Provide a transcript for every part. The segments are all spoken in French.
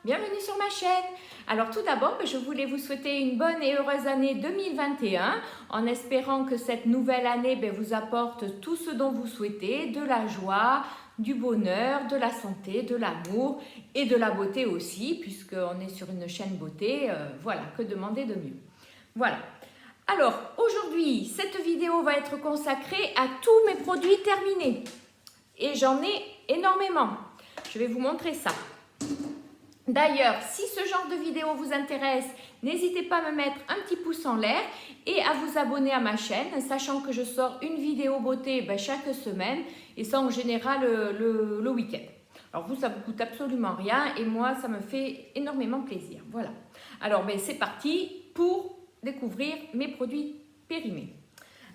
bienvenue sur ma chaîne. Alors tout d'abord, je voulais vous souhaiter une bonne et heureuse année 2021 en espérant que cette nouvelle année vous apporte tout ce dont vous souhaitez, de la joie, du bonheur, de la santé, de l'amour et de la beauté aussi, puisqu'on est sur une chaîne beauté, voilà, que demander de mieux. Voilà. Alors aujourd'hui, cette vidéo va être consacrée à tous mes produits terminés et j'en ai énormément. Je vais vous montrer ça. D'ailleurs, si ce genre de vidéo vous intéresse, n'hésitez pas à me mettre un petit pouce en l'air et à vous abonner à ma chaîne, sachant que je sors une vidéo beauté chaque semaine et ça en général le week-end. Alors vous, ça vous coûte absolument rien et moi, ça me fait énormément plaisir. Voilà. Alors, c'est parti pour découvrir mes produits périmés.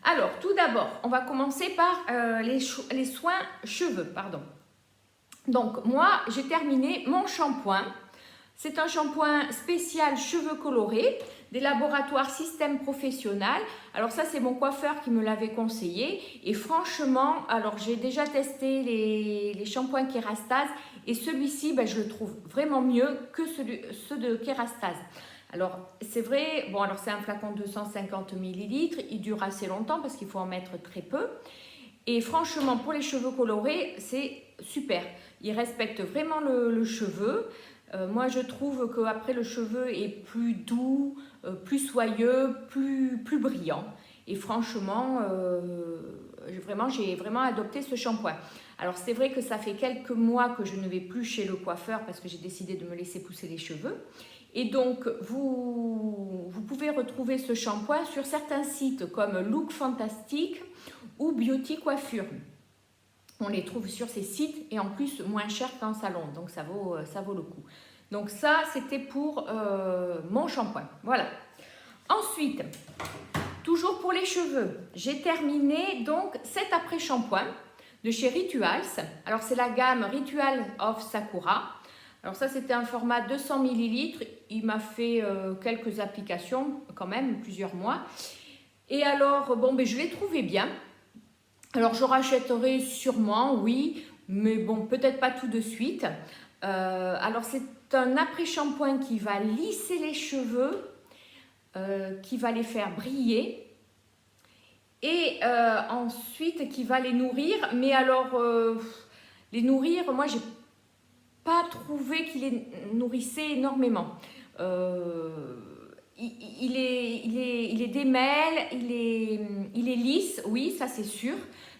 Alors, tout d'abord, on va commencer par les soins cheveux, pardon. Donc, moi, j'ai terminé mon shampoing. C'est un shampoing spécial cheveux colorés des laboratoires Système Professionnel. Alors ça, c'est mon coiffeur qui me l'avait conseillé. Et franchement, alors j'ai déjà testé les shampoings Kérastase et celui-ci, je le trouve vraiment mieux que ceux de Kérastase. Alors, c'est vrai, bon, alors c'est un flacon de 250 ml, il dure assez longtemps parce qu'il faut en mettre très peu. Et franchement, pour les cheveux colorés, c'est super. Il respecte vraiment le cheveu. Moi, je trouve qu'après, le cheveu est plus doux, plus soyeux, plus brillant. Et franchement, j'ai vraiment adopté ce shampoing. Alors, c'est vrai que ça fait quelques mois que je ne vais plus chez le coiffeur parce que j'ai décidé de me laisser pousser les cheveux. Et donc, vous pouvez retrouver ce shampoing sur certains sites comme Look Fantastic ou Beauty Coiffure. On les trouve sur ces sites et en plus moins cher qu'en salon, donc ça vaut le coup. Donc ça, c'était pour mon shampoing. Voilà. Ensuite, toujours pour les cheveux, j'ai terminé donc cet après-shampoing de chez Rituals. Alors c'est la gamme Ritual of Sakura. Alors ça, c'était un format 200 ml. Il m'a fait quelques applications quand même, plusieurs mois. Et alors, je l'ai trouvé bien. Alors, je rachèterai sûrement, oui, mais bon, peut-être pas tout de suite. Alors, c'est un après-shampoing qui va lisser les cheveux, qui va les faire briller et ensuite qui va les nourrir. Mais alors, les nourrir, moi, j'ai pas trouvé qu'il les nourrissait énormément. Il est démêle, il est lisse, oui, ça c'est sûr,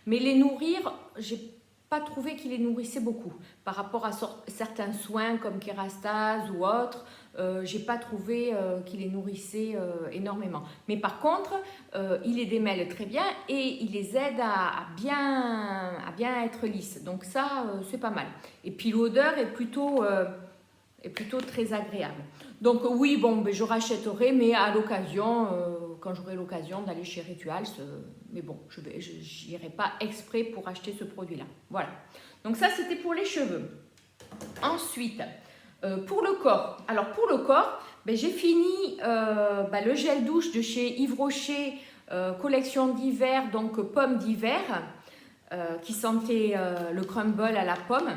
mais les nourrir, j'ai pas trouvé qu'il les nourrissait beaucoup. Par rapport à certains soins comme Kérastase ou autres, j'ai pas trouvé qu'il les nourrissait énormément. Mais par contre, il les démêle très bien et il les aide à bien être lisses. Donc ça, c'est pas mal. Et puis l'odeur est plutôt très agréable. Donc oui, je rachèterai, mais à l'occasion, quand j'aurai l'occasion d'aller chez Rituals, mais bon, je n'irai pas exprès pour acheter ce produit-là. Voilà. Donc ça, c'était pour les cheveux. Ensuite, pour le corps. Alors pour le corps, j'ai fini le gel douche de chez Yves Rocher, collection d'hiver, donc pomme d'hiver, qui sentait le crumble à la pomme.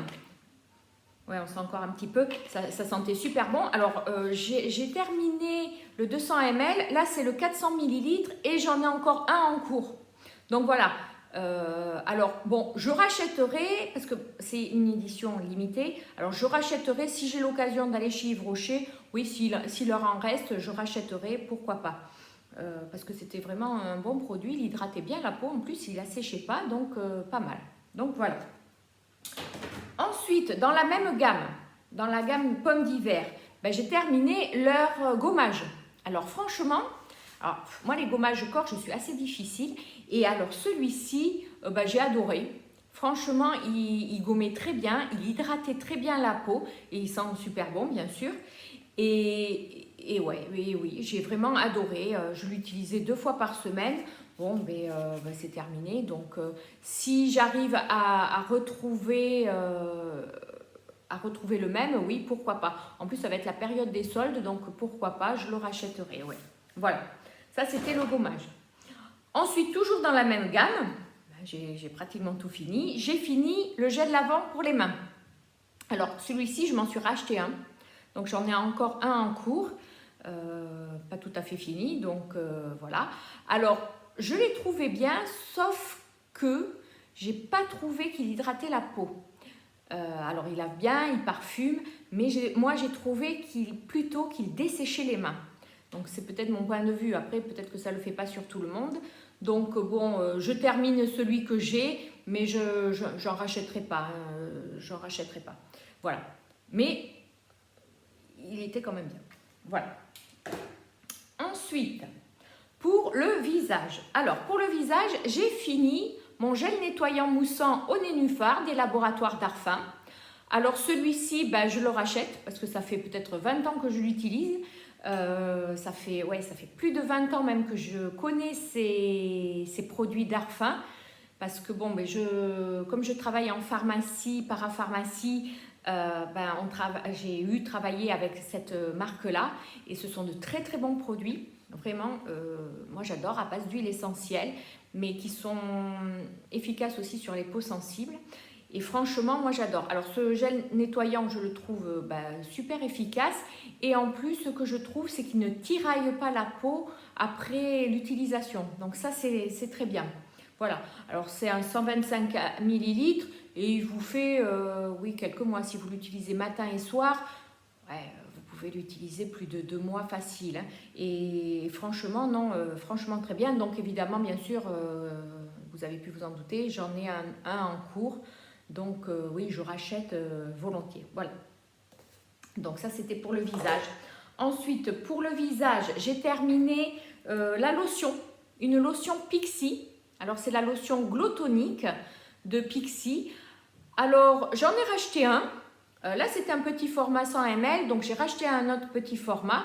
Ouais, on sent encore un petit peu, ça sentait super bon. Alors, j'ai terminé le 200 ml, là c'est le 400 ml et j'en ai encore un en cours. Donc voilà, alors bon, je rachèterai, parce que c'est une édition limitée, alors je rachèterai si j'ai l'occasion d'aller chez Yves Rocher, oui, s'il leur en reste, je rachèterai, pourquoi pas. Parce que c'était vraiment un bon produit, il hydratait bien la peau, en plus il asséchait pas, donc pas mal. Donc voilà. Ensuite, dans la même gamme, dans la gamme pomme d'hiver, j'ai terminé leur gommage. Alors franchement, moi les gommages corps, je suis assez difficile. Et alors celui-ci, j'ai adoré. Franchement, il gommait très bien, il hydratait très bien la peau et il sent super bon bien sûr. Et ouais, oui, j'ai vraiment adoré. Je l'utilisais 2 fois par semaine. Bon, c'est terminé. Donc, si j'arrive à retrouver le même, oui, pourquoi pas. En plus, ça va être la période des soldes, donc pourquoi pas, je le rachèterai. Ouais. Voilà, ça c'était le gommage. Ensuite, toujours dans la même gamme, j'ai pratiquement tout fini. J'ai fini le gel lavant pour les mains. Alors, celui-ci, je m'en suis racheté un. Donc j'en ai encore un en cours, pas tout à fait fini, donc voilà. Alors je l'ai trouvé bien, sauf que j'ai pas trouvé qu'il hydratait la peau. Alors il lave bien, il parfume, mais moi j'ai trouvé plutôt qu'il desséchait les mains. Donc c'est peut-être mon point de vue, après peut-être que ça ne le fait pas sur tout le monde. Donc bon, je termine celui que j'ai, mais j'en rachèterai pas, j'en rachèterai pas. Voilà, mais il était quand même bien. Voilà. Ensuite, pour le visage. Alors pour le visage, j'ai fini mon gel nettoyant moussant au nénuphar des laboratoires Darphin. Alors celui-ci, ben, je le rachète parce que ça fait peut-être 20 ans que je l'utilise. Ça fait plus de 20 ans même que je connais ces produits Darphin. Parce que bon, ben comme je travaille en pharmacie, parapharmacie, j'ai travaillé avec cette marque-là. Et ce sont de très très bons produits. Vraiment, moi j'adore, à base d'huile essentielle, mais qui sont efficaces aussi sur les peaux sensibles. Et franchement, moi j'adore. Alors ce gel nettoyant, je le trouve super efficace. Et en plus, ce que je trouve, c'est qu'il ne tiraille pas la peau après l'utilisation. Donc ça, c'est très bien. Voilà. Alors c'est un 125 ml et il vous fait, quelques mois. Si vous l'utilisez matin et soir, vous pouvez l'utiliser plus de 2 mois facile. Hein. Et franchement, non, franchement très bien. Donc évidemment, bien sûr, vous avez pu vous en douter, j'en ai un en cours. Donc oui, je rachète volontiers. Voilà. Donc ça, c'était pour le visage. Ensuite, pour le visage, j'ai terminé la lotion. Une lotion Pixi. Alors, c'est la lotion Glow Tonic de Pixi. Alors, j'en ai racheté un. Là, c'était un petit format 100 ml. Donc, j'ai racheté un autre petit format.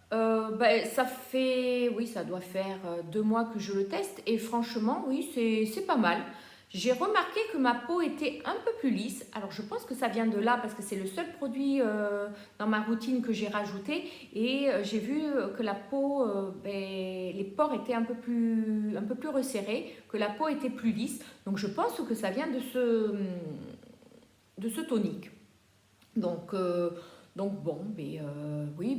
Ça doit faire 2 mois que je le teste. Et franchement, oui, c'est pas mal. J'ai remarqué que ma peau était un peu plus lisse. Alors, je pense que ça vient de là parce que c'est le seul produit dans ma routine que j'ai rajouté. Et j'ai vu que la peau, les pores étaient un peu plus resserrés, que la peau était plus lisse. Donc, je pense que ça vient de ce tonique. Donc bon,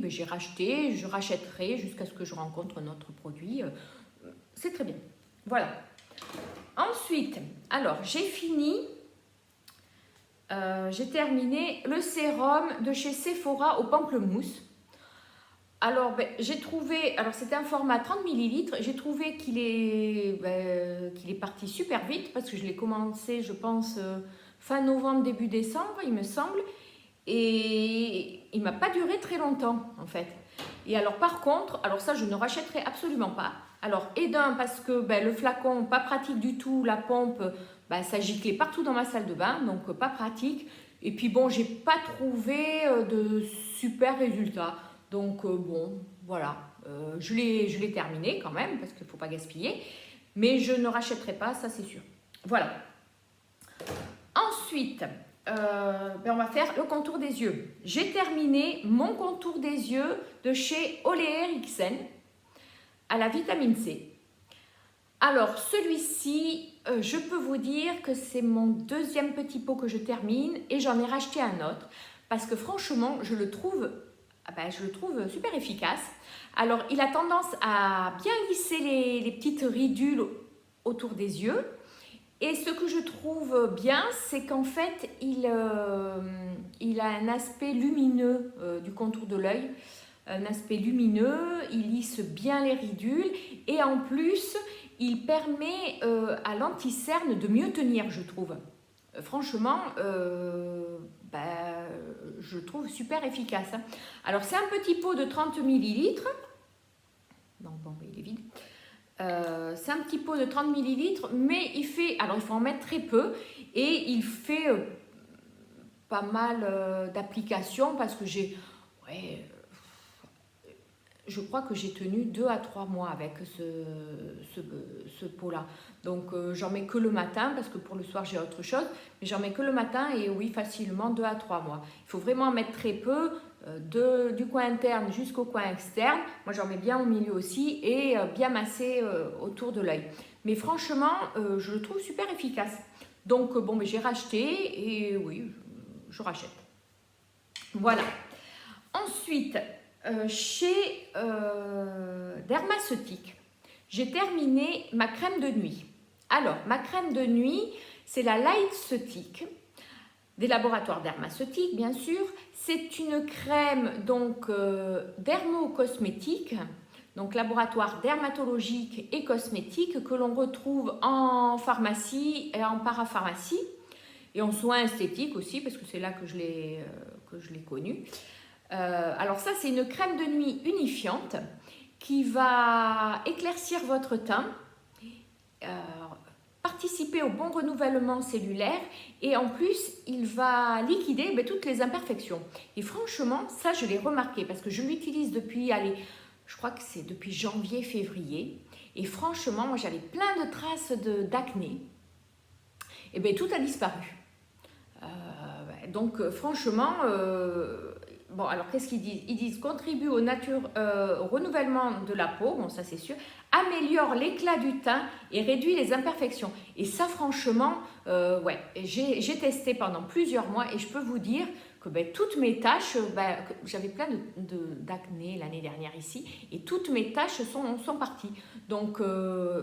j'ai racheté, je rachèterai jusqu'à ce que je rencontre un autre produit. C'est très bien. Voilà. Ensuite, alors j'ai terminé le sérum de chez Sephora au pamplemousse. Alors j'ai trouvé, alors c'était un format 30 ml, j'ai trouvé qu'il est parti super vite parce que je l'ai commencé, je pense, fin novembre, début décembre, il me semble, et il m'a pas duré très longtemps en fait. Et alors par contre, alors ça je ne rachèterai absolument pas. Alors, et d'un, parce que le flacon, pas pratique du tout, la pompe, ça giclait partout dans ma salle de bain, donc pas pratique. Et puis bon, j'ai pas trouvé de super résultats. Donc bon, voilà, je l'ai terminé quand même, parce qu'il ne faut pas gaspiller. Mais je ne rachèterai pas, ça c'est sûr. Voilà. Ensuite, on va faire le contour des yeux. J'ai terminé mon contour des yeux de chez Olé Eriksen à la vitamine C. Alors celui-ci, je peux vous dire que c'est mon deuxième petit pot que je termine et j'en ai racheté un autre parce que franchement, je le trouve super efficace. Alors il a tendance à bien lisser les petites ridules autour des yeux. Et ce que je trouve bien, c'est qu'en fait, il a un aspect lumineux du contour de l'œil. Un aspect lumineux, il lisse bien les ridules et en plus, il permet à l'anti-cerne de mieux tenir, je trouve. Franchement, je trouve super efficace. Hein. Alors, c'est un petit pot de 30 ml. Non, bon, il est vide. C'est un petit pot de 30 ml, mais il faut en mettre très peu et il fait pas mal d'applications parce que je crois que j'ai tenu 2 à 3 mois avec ce pot-là. Donc, j'en mets que le matin parce que pour le soir, j'ai autre chose. Mais j'en mets que le matin et oui, facilement 2 à 3 mois. Il faut vraiment en mettre très peu, du coin interne jusqu'au coin externe. Moi, j'en mets bien au milieu aussi et bien massé autour de l'œil. Mais franchement, je le trouve super efficace. Donc, j'ai racheté et oui, je rachète. Voilà. Ensuite, chez Dermaceutique, j'ai terminé ma crème de nuit. Alors, ma crème de nuit, c'est la Lightceutique, des laboratoires Dermaceutiques, bien sûr. C'est une crème donc dermo-cosmétique, donc laboratoire dermatologique et cosmétique que l'on retrouve en pharmacie et en parapharmacie et en soins esthétiques aussi, parce que c'est là que je l'ai connue. Alors ça, c'est une crème de nuit unifiante qui va éclaircir votre teint, participer au bon renouvellement cellulaire et en plus, il va liquider toutes les imperfections. Et franchement, ça, je l'ai remarqué parce que je l'utilise depuis, allez, je crois que c'est depuis janvier, février. Et franchement, moi, j'avais plein de traces d'acné. Et bien, tout a disparu. Donc, franchement... Bon, alors qu'est-ce qu'ils disent? Ils disent contribue au renouvellement de la peau, bon ça c'est sûr, améliore l'éclat du teint et réduit les imperfections. Et ça franchement, ouais, j'ai testé pendant plusieurs mois et je peux vous dire que toutes mes taches, j'avais plein d'acné l'année dernière ici et toutes mes taches sont parties. Donc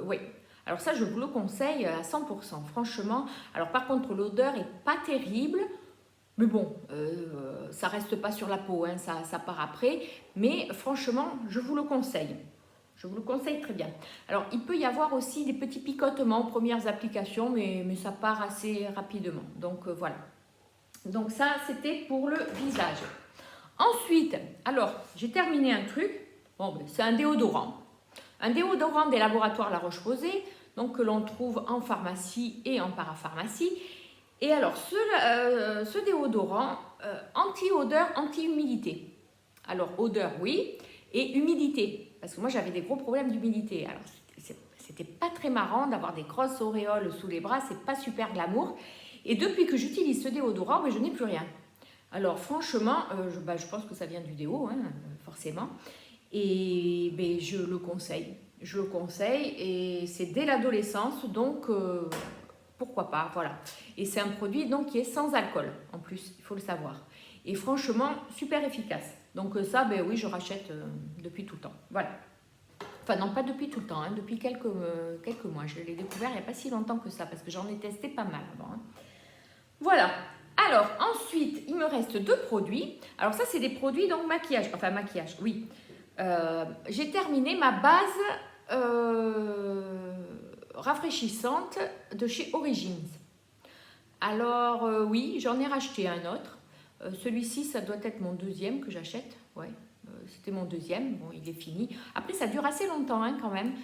oui. Alors ça je vous le conseille à 100%, franchement. Alors par contre l'odeur est pas terrible. Mais bon, ça reste pas sur la peau, hein, ça part après. Mais franchement, je vous le conseille. Je vous le conseille très bien. Alors, il peut y avoir aussi des petits picotements aux premières applications, mais ça part assez rapidement. Donc, voilà. Donc, ça, c'était pour le visage. Ensuite, alors, j'ai terminé un truc. Bon, c'est un déodorant. Un déodorant des laboratoires La Roche-Posay, donc que l'on trouve en pharmacie et en parapharmacie. Et alors, ce déodorant, anti-odeur, anti-humidité. Alors, odeur, oui, et humidité. Parce que moi, j'avais des gros problèmes d'humidité. Alors, c'était pas très marrant d'avoir des grosses auréoles sous les bras. C'est pas super glamour. Et depuis que j'utilise ce déodorant, je n'ai plus rien. Alors, franchement, je pense que ça vient du déo, hein, forcément. Et je le conseille. Je le conseille. Et c'est dès l'adolescence, donc... pourquoi pas, voilà. Et c'est un produit donc qui est sans alcool, en plus, il faut le savoir. Et franchement, super efficace. Donc ça, oui, je rachète depuis tout le temps, voilà. Enfin non, pas depuis tout le temps, hein, depuis quelques mois. Je l'ai découvert il n'y a pas si longtemps que ça, parce que j'en ai testé pas mal avant. Hein. Voilà. Alors, ensuite, il me reste 2 produits. Alors ça, c'est des produits, donc maquillage. Enfin, maquillage, oui. J'ai terminé ma base... rafraîchissante de chez Origins. Alors oui, j'en ai racheté un autre. Celui-ci, ça doit être mon deuxième que j'achète. Ouais, c'était mon deuxième. Bon, il est fini. Après, ça dure assez longtemps hein, quand même.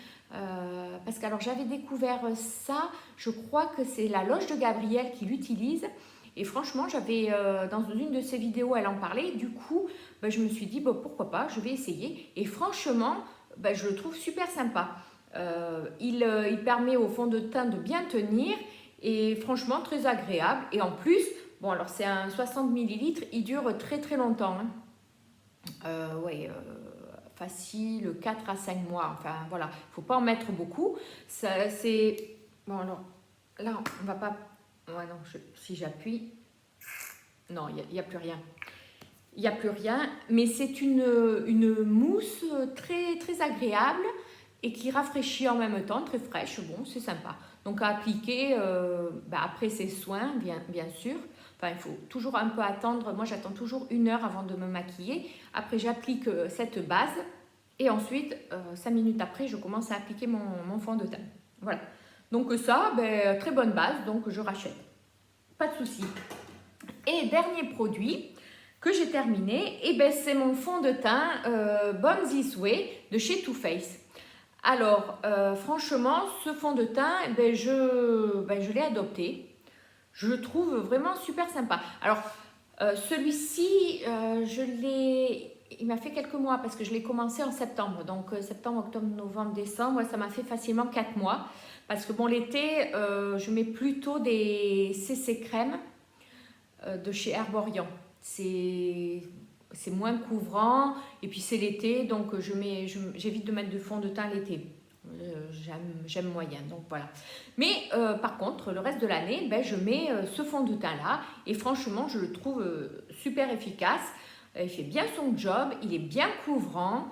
Parce que alors j'avais découvert ça. Je crois que c'est la Loge de Gabriel qui l'utilise. Et franchement, j'avais dans une de ses vidéos, elle en parlait. Du coup, je me suis dit pourquoi pas, je vais essayer. Et franchement, je le trouve super sympa. Il permet au fond de teint de bien tenir et franchement très agréable. Et en plus, bon alors c'est un 60 ml, il dure très très longtemps. Hein. Facile, 4 à 5 mois. Enfin voilà, il ne faut pas en mettre beaucoup. C'est bon alors là on va pas. Ouais non, si j'appuie, non il n'y a plus rien. Il n'y a plus rien, mais c'est une mousse très très agréable. Et qui rafraîchit en même temps, très fraîche, bon, c'est sympa. Donc à appliquer après ses soins, bien sûr. Enfin, il faut toujours un peu attendre. Moi, j'attends toujours 1 heure avant de me maquiller. Après, j'applique cette base. Et ensuite, 5 minutes après, je commence à appliquer mon fond de teint. Voilà. Donc ça, très bonne base, donc je rachète. Pas de souci. Et dernier produit que j'ai terminé, c'est mon fond de teint Born This Way de chez Too Faced. Alors, franchement, ce fond de teint, je l'ai adopté. Je le trouve vraiment super sympa. Alors, celui-ci, il m'a fait quelques mois parce que je l'ai commencé en septembre. Donc, septembre, octobre, novembre, décembre, ça m'a fait facilement 4 mois. Parce que bon, l'été, je mets plutôt des CC crème de chez Herborian. C'est moins couvrant et puis c'est l'été, donc j'évite de mettre de fond de teint l'été. J'aime moyen, donc voilà. Mais par contre, le reste de l'année, je mets ce fond de teint là et franchement, je le trouve super efficace. Il fait bien son job, il est bien couvrant,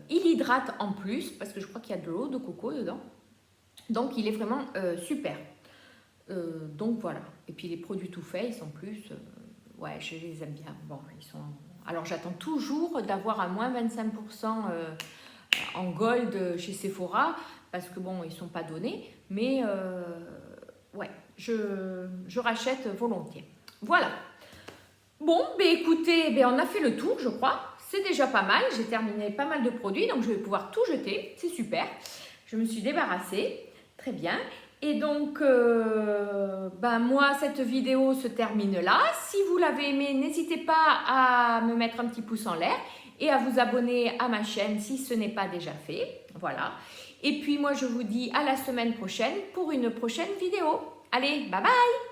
il hydrate en plus parce que je crois qu'il y a de l'eau de coco dedans. Donc il est vraiment super. Donc voilà. Et puis les produits tout faits, ils sont plus... ouais, je les aime bien. Bon, ils sont... Alors j'attends toujours d'avoir un moins 25% en gold chez Sephora parce que bon, ils ne sont pas donnés. Mais ouais, je rachète volontiers. Voilà. Bon, ben écoutez, ben on a fait le tour, je crois. C'est déjà pas mal. J'ai terminé pas mal de produits, donc je vais pouvoir tout jeter. C'est super. Je me suis débarrassée. Très bien. Et donc, ben moi, cette vidéo se termine là. Si vous l'avez aimée, n'hésitez pas à me mettre un petit pouce en l'air et à vous abonner à ma chaîne si ce n'est pas déjà fait. Voilà. Et puis moi, je vous dis à la semaine prochaine pour une prochaine vidéo. Allez, bye bye!